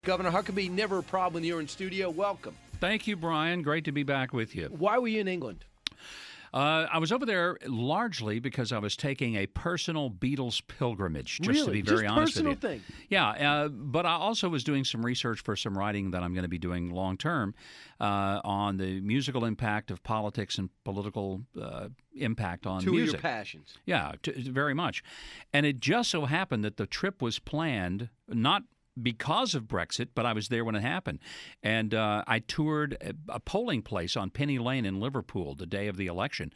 Governor Huckabee, never a problem when you're in studio. Welcome. Thank you, Brian. Great to be back with you. Why were you in England? I was over there largely because I was taking a personal Beatles pilgrimage, just really? to be very honest with you. Just personal thing? Yeah, but I also was doing some research for some writing that I'm going to be doing long term on the musical impact of politics and political impact on music. Two of your passions. Yeah, very much. And it just so happened that the trip was planned not because of Brexit, but I was there when it happened. And I toured a polling place on Penny Lane in Liverpool the day of the election.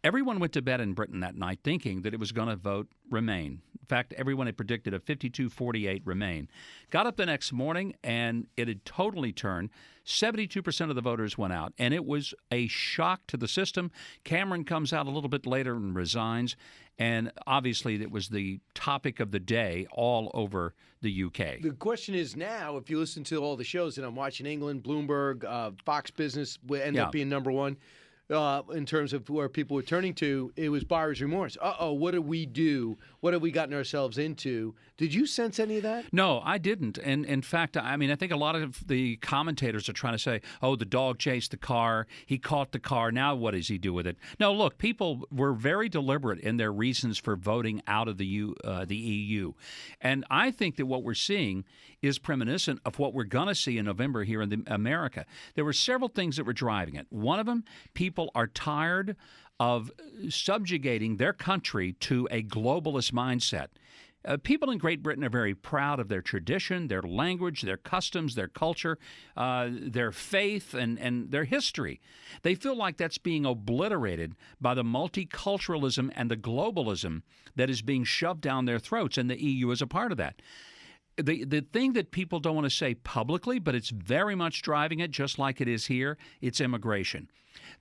Everyone went to bed in Britain that night thinking that it was going to vote Remain. In fact, everyone had predicted a 52-48 Remain. Got up the next morning, and it had totally turned. 72% of the voters went out, and it was a shock to the system. Cameron comes out a little bit later and resigns, and obviously it was the topic of the day all over the UK. The question is now, if you listen to all the shows, and I'm watching England, Bloomberg, Fox Business end up being number one. In terms of where people were turning to, it was buyer's remorse. What did we do? What have we gotten ourselves into? Did you sense any of that? No, I didn't. And in fact, I mean, I think a lot of the commentators are trying to say, oh, the dog chased the car. He caught the car. Now what does he do with it? No, look, people were very deliberate in their reasons for voting out of the EU. And I think that what we're seeing is reminiscent of what we're going to see in November here in America. There were several things that were driving it. One of them, people are tired of subjugating their country to a globalist mindset. People in Great Britain are very proud of their tradition, their language, their customs, their culture, their faith, and their history. They feel like that's being obliterated by the multiculturalism and the globalism that is being shoved down their throats, and the EU is a part of that. The thing that people don't want to say publicly, but it's very much driving it, just like it is here, it's immigration.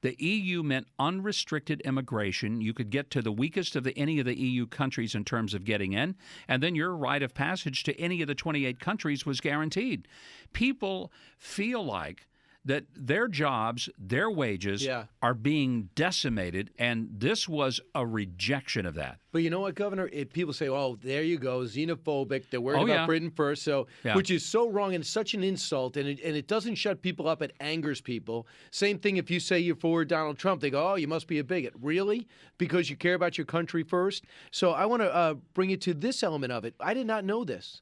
The EU meant unrestricted immigration. You could get to the weakest of any of the EU countries in terms of getting in, and then your right of passage to any of the 28 countries was guaranteed. People feel like that their jobs, their wages are being decimated, and this was a rejection of that. But you know what, Governor? People say, oh, there you go, xenophobic. They're worried about Britain first, which is so wrong and such an insult, and it doesn't shut people up. It angers people. Same thing if you say you're for Donald Trump. They go, oh, you must be a bigot. Really? Because you care about your country first? So I want to bring you to this element of it. I did not know this.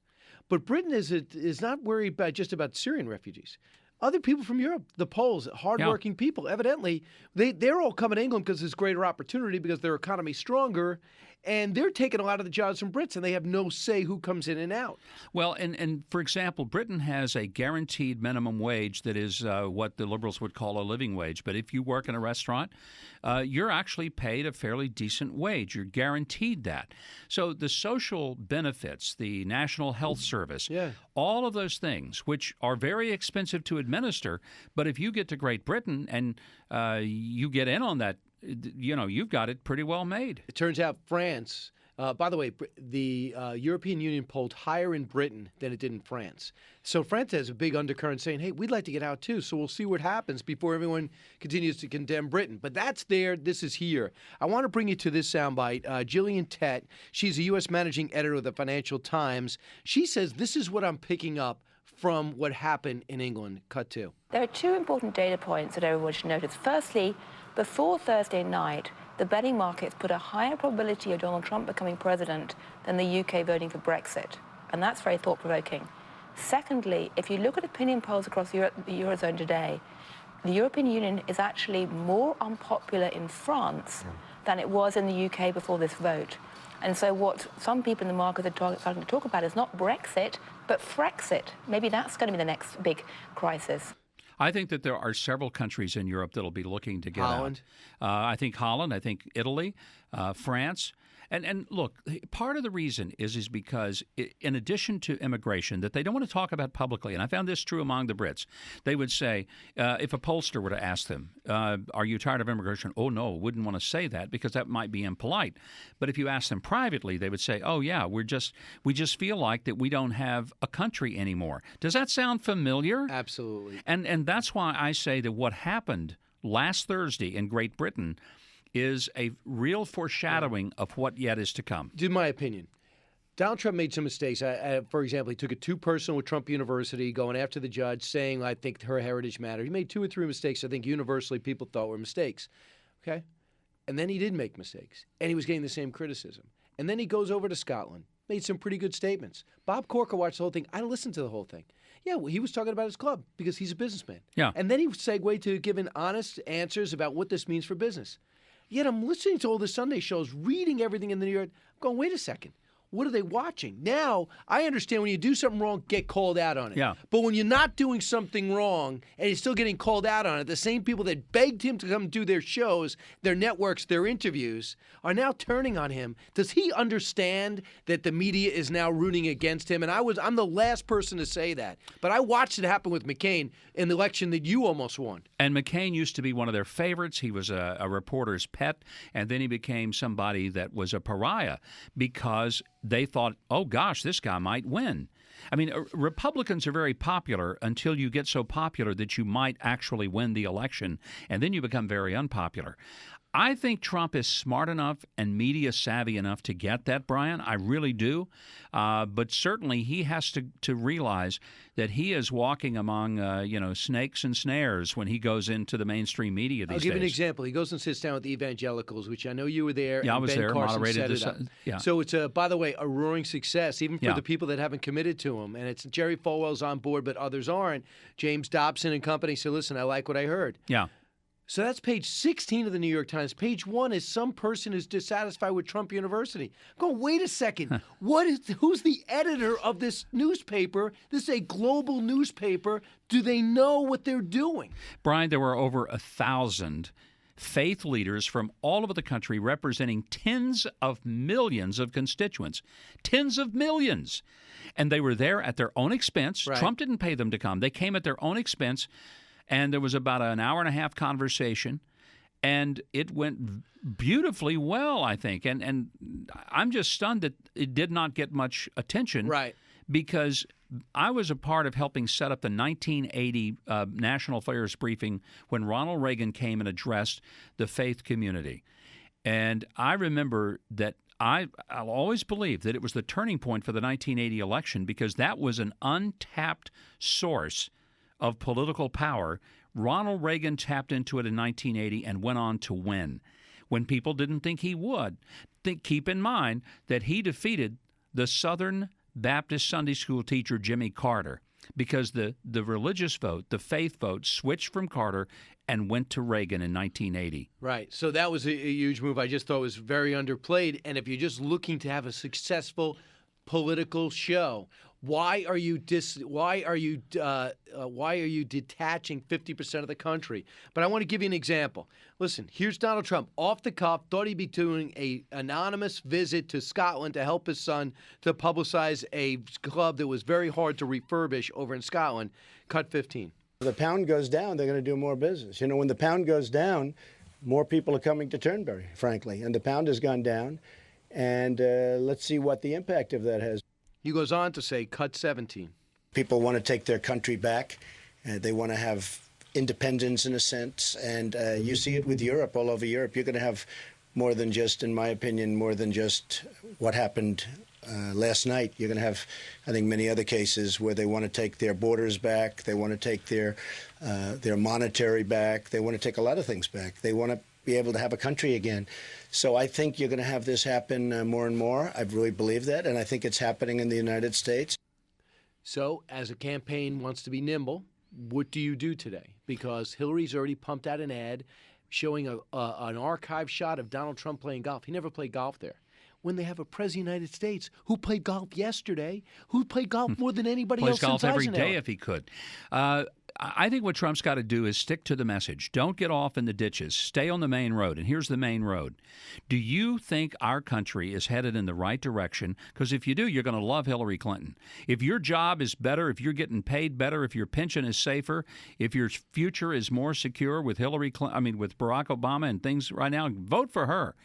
But Britain is not worried just about Syrian refugees. Other people from Europe, the Poles, hardworking people, evidently, they're all coming to England because there's greater opportunity because their economy's stronger, and they're taking a lot of the jobs from Brits, and they have no say who comes in and out. Well, and for example, Britain has a guaranteed minimum wage that is what the Liberals would call a living wage. But if you work in a restaurant, you're actually paid a fairly decent wage. You're guaranteed that. So the social benefits, the National Health Service, all of those things, which are very expensive to administer, but if you get to Great Britain and you get in on that, you've got it pretty well made. It turns out France, by the way, the European Union polled higher in Britain than it did in France. So France has a big undercurrent saying, hey, we'd like to get out too, so we'll see what happens before everyone continues to condemn Britain. But that's there. This is here. I want to bring you to this soundbite. Gillian Tett, she's a U.S. managing editor of the Financial Times. She says, this is what I'm picking up from what happened in England. Cut to. There are two important data points that everyone should notice. Firstly, before Thursday night, the betting markets put a higher probability of Donald Trump becoming president than the UK voting for Brexit. And that's very thought-provoking. Secondly, if you look at opinion polls across the Eurozone today, the European Union is actually more unpopular in France than it was in the UK before this vote. And so what some people in the market are starting to talk about is not Brexit, but Frexit. Maybe that's going to be the next big crisis. I think that there are several countries in Europe that will be looking to get Holland. out. I think Holland, I think Italy, France. And look, part of the reason is because in addition to immigration that they don't want to talk about publicly, and I found this true among the Brits, they would say, if a pollster were to ask them, are you tired of immigration? Oh, no, wouldn't want to say that because that might be impolite. But if you ask them privately, they would say, oh, yeah, we just feel like that we don't have a country anymore. Does that sound familiar? Absolutely. And that's why I say that what happened last Thursday in Great Britain is a real foreshadowing of what yet is to come. In my opinion, Donald Trump made some mistakes. For example, he took it too personal with Trump University, going after the judge, saying, I think her heritage mattered. He made 2 or 3 mistakes I think universally people thought were mistakes. Okay? And then he did make mistakes, and he was getting the same criticism. And then he goes over to Scotland, made some pretty good statements. Bob Corker watched the whole thing. I listened to the whole thing. Yeah, well, he was talking about his club because he's a businessman. Yeah. And then he segued to giving honest answers about what this means for business. Yet I'm listening to all the Sunday shows, reading everything in the New York. I'm going, wait a second. What are they watching? Now, I understand when you do something wrong, get called out on it. Yeah. But when you're not doing something wrong and you're still getting called out on it, the same people that begged him to come do their shows, their networks, their interviews, are now turning on him. Does he understand that the media is now rooting against him? And I'm the last person to say that. But I watched it happen with McCain in the election that you almost won. And McCain used to be one of their favorites. He was a reporter's pet, and then he became somebody that was a pariah because they thought, oh, gosh, this guy might win. I mean, Republicans are very popular until you get so popular that you might actually win the election, and then you become very unpopular. I think Trump is smart enough and media savvy enough to get that, Brian. I really do. But certainly he has to realize that he is walking among, snakes and snares when he goes into the mainstream media these days. I'll give you an example. He goes and sits down with the evangelicals, which I know you were there. Yeah, and I was Ben there, Carson moderated this. set it up. Yeah. So it's, by the way, a roaring success, even for the people that haven't committed to him. And it's Jerry Falwell's on board, but others aren't. James Dobson and company said, listen, I like what I heard. Yeah. So that's page 16 of the New York Times. Page 1 is some person is dissatisfied with Trump University. Go, wait a second. Who's the editor of this newspaper? This is a global newspaper. Do they know what they're doing? Brian, there were over 1,000 faith leaders from all over the country representing tens of millions of constituents. Tens of millions. And they were there at their own expense. Right. Trump didn't pay them to come. They came at their own expense. And there was about an hour and a half conversation, and it went beautifully well, I think. And I'm just stunned that it did not get much attention. Right. Because I was a part of helping set up the 1980 National Affairs briefing when Ronald Reagan came and addressed the faith community. And I remember that I'll always believe that it was the turning point for the 1980 election because that was an untapped source of political power. Ronald Reagan tapped into it in 1980 and went on to win when people didn't think he would. Keep in mind that he defeated the Southern Baptist Sunday school teacher Jimmy Carter because the religious vote, the faith vote, switched from Carter and went to Reagan in 1980. Right. So that was a huge move. I just thought it was very underplayed. And if you're just looking to have a successful political show, why are you detaching 50% of the country? But I want to give you an example. Listen, here's Donald Trump off the cuff, thought he'd be doing an anonymous visit to Scotland to help his son to publicize a club that was very hard to refurbish over in Scotland. Cut 15. If the pound goes down, they're going to do more business. You know, when the pound goes down, more people are coming to Turnberry, frankly. And the pound has gone down. And let's see what the impact of that has. He goes on to say, cut 17. People want to take their country back. They want to have independence in a sense. And you see it with Europe, all over Europe. You're going to have more than just, in my opinion, more than just what happened last night. You're going to have, I think, many other cases where they want to take their borders back. They want to take their monetary back. They want to take a lot of things back. They want to be able to have a country again. So I think you're going to have this happen more and more. I really believe that, and I think it's happening in the United States. So as a campaign wants to be nimble, what do you do today? Because Hillary's already pumped out an ad showing an archive shot of Donald Trump playing golf. He never played golf there. When they have a president of the United States who played golf yesterday, who played golf more than anybody else since Eisenhower. Plays golf every day if he could. I think what Trump's got to do is stick to the message. Don't get off in the ditches. Stay on the main road. And here's the main road. Do you think our country is headed in the right direction? Because if you do, you're going to love Hillary Clinton. If your job is better, if you're getting paid better, if your pension is safer, if your future is more secure with with Barack Obama and things right now, vote for her.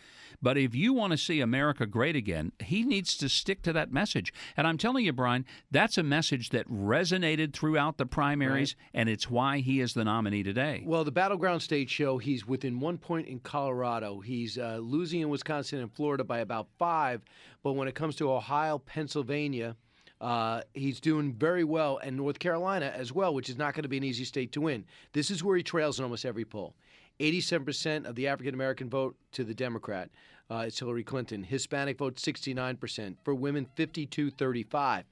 But if you want to see America great again, he needs to stick to that message. And I'm telling you, Brian, that's a message that resonated throughout the primaries, right, and it's why he is the nominee today. Well, the battleground states show he's within 1 point in Colorado. He's losing in Wisconsin and Florida by about 5. But when it comes to Ohio, Pennsylvania, he's doing very well, and North Carolina as well, which is not going to be an easy state to win. This is where he trails in almost every poll. 87% of the African-American vote to the Democrat. It's Hillary Clinton. Hispanic vote, 69%. For women, 52-35.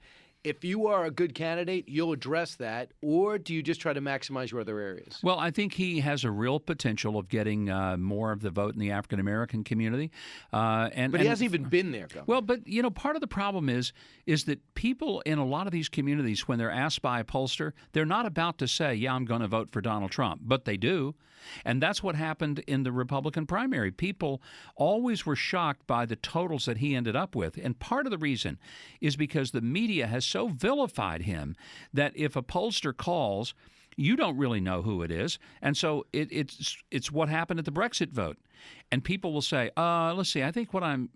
If you are a good candidate, you'll address that, or do you just try to maximize your other areas? Well, I think he has a real potential of getting more of the vote in the African-American community. But he hasn't even been there, Governor. Well, but, you know, part of the problem is that people in a lot of these communities, when they're asked by a pollster, they're not about to say, yeah, I'm going to vote for Donald Trump, but they do. And that's what happened in the Republican primary. People always were shocked by the totals that he ended up with. And part of the reason is because the media has so vilified him that if a pollster calls, you don't really know who it is. And so it's what happened at the Brexit vote. And people will say, let's see, I think what I'm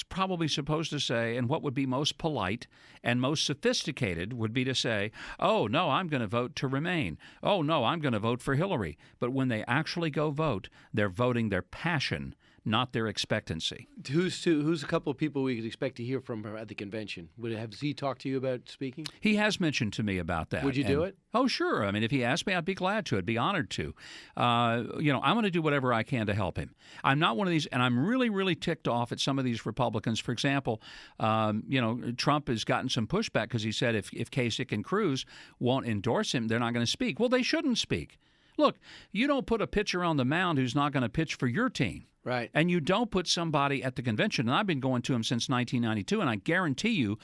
probably supposed to say and what would be most polite and most sophisticated would be to say, oh, no, I'm going to vote to remain. Oh, no, I'm going to vote for Hillary. But when they actually go vote, they're voting their passion, not their expectancy. Who's a couple of people we could expect to hear from at the convention? Has he talked to you about speaking? He has mentioned to me about that. Would you do it? Oh, sure. I mean, if he asked me, I'd be glad to. I'd be honored to. I'm going to do whatever I can to help him. I'm not one of these, and I'm really, really ticked off at some of these Republicans. For example, Trump has gotten some pushback because he said if Kasich and Cruz won't endorse him, they're not going to speak. Well, they shouldn't speak. Look, you don't put a pitcher on the mound who's not going to pitch for your team. Right. And you don't put somebody at the convention, and I've been going to him since 1992, and I guarantee you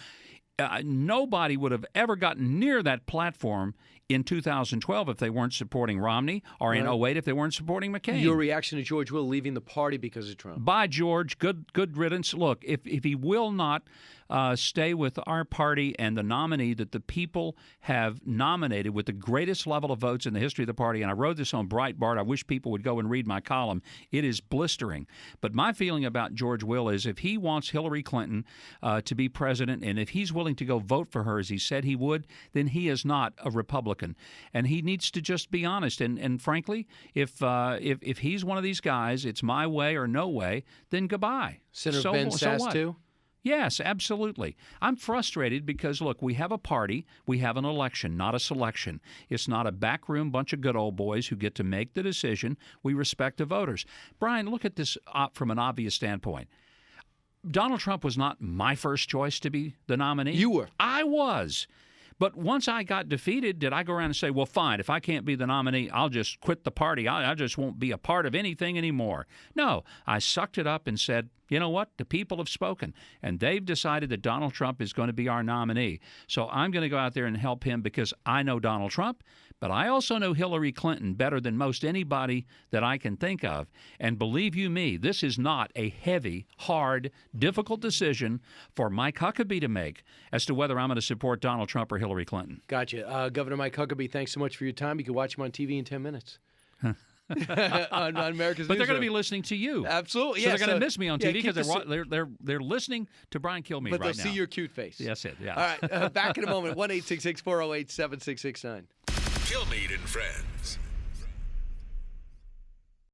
nobody would have ever gotten near that platform in 2012 if they weren't supporting Romney, or in 2008 if they weren't supporting McCain. Your reaction to George Will leaving the party because of Trump? Bye, George. Good riddance. Look, if he will not stay with our party and the nominee that the people have nominated with the greatest level of votes in the history of the party, and I wrote this on Breitbart. I wish people would go and read my column. It is blistering. But my feeling about George Will is if he wants Hillary Clinton to be president, and if he's willing to go vote for her as he said he would, then he is not a Republican. And he needs to just be honest. And frankly, if he's one of these guys, it's my way or no way, then goodbye. Senator Ben Sass, too? Yes, absolutely. I'm frustrated because, look, we have a party, we have an election, not a selection. It's not a backroom bunch of good old boys who get to make the decision. We respect the voters. Brian, look at this from an obvious standpoint. Donald Trump was not my first choice to be the nominee. You were. I was. But once I got defeated, did I go around and say, well, fine, if I can't be the nominee, I'll just quit the party. I just won't be a part of anything anymore. No, I sucked it up and said, you know what? The people have spoken, and they've decided that Donald Trump is going to be our nominee. So I'm going to go out there and help him because I know Donald Trump, but I also know Hillary Clinton better than most anybody that I can think of. And believe you me, this is not a heavy, hard, difficult decision for Mike Huckabee to make as to whether I'm going to support Donald Trump or Hillary Clinton. Gotcha. Governor Mike Huckabee, thanks so much for your time. You can watch him on TV in 10 minutes. on America's But they're Newsroom. going to be listening to you. Absolutely. So they're going to miss me on TV because they're listening to Brian Kilmeade right now. But they'll see your cute face. Yes, yeah. All right. Back in a moment. 1-866-408-7669. Kilmeade and Friends.